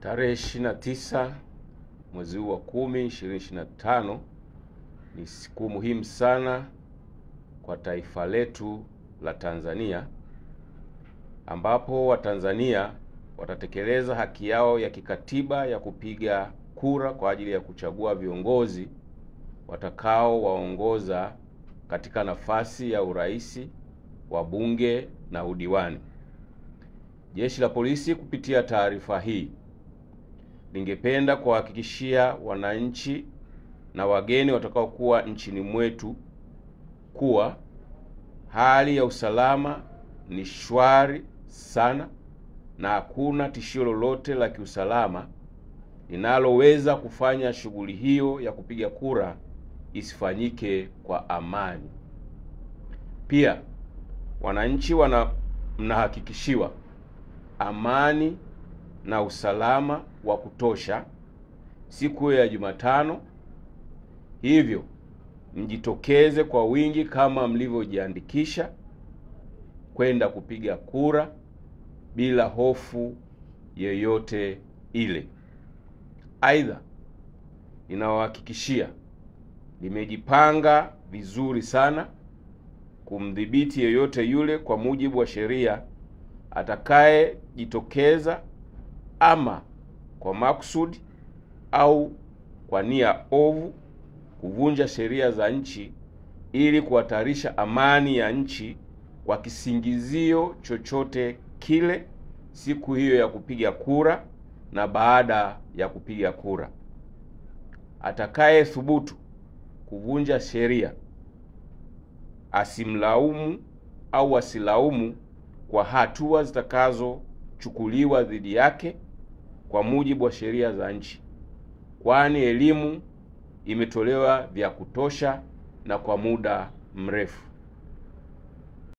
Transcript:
Tarehe 29 mwezi wa 10 2025 ni siku muhimu sana kwa taifa letu la Tanzania, ambapo Watanzania watatekeleza haki yao ya kikatiba ya kupiga kura kwa ajili ya kuchagua viongozi watakao waongoza katika nafasi ya urais, wabunge na udiwani. Jeshi la Polisi kupitia taarifa hii lingependa kuhakikishia wananchi na wageni watakaokuwa nchini mwetu kuwa hali ya usalama ni shwari sana na hakuna tishio lolote la kiusalama linaloweza kufanya shughuli hiyo ya kupiga kura isifanyike kwa amani. Pia wananchi mnahakikishiwa amani na usalama wa kutosha siku ya Jumatano, hivyo mjitokeze kwa wingi kama mlivyojiandikisha kwenda kupiga kura bila hofu yoyote ile. Aidha, ninawahakikishia nimejipanga vizuri sana kumdhibiti yeyote yule kwa mujibu wa sheria atakayejitokeza ama kwa makusudi au kwa nia ovu kuvunja sheria za nchi ili kuhatarisha amani ya nchi kwa kisingizio chochote kile siku hiyo ya kupiga kura na baada ya kupiga kura. Atakaye thubutu kuvunja sheria asimlaumu au asilaumu kwa hatua zitakazochukuliwa dhidi yake kwa mujibu wa sheria za nchi, kwani elimu imetolewa vya kutosha na kwa muda mrefu.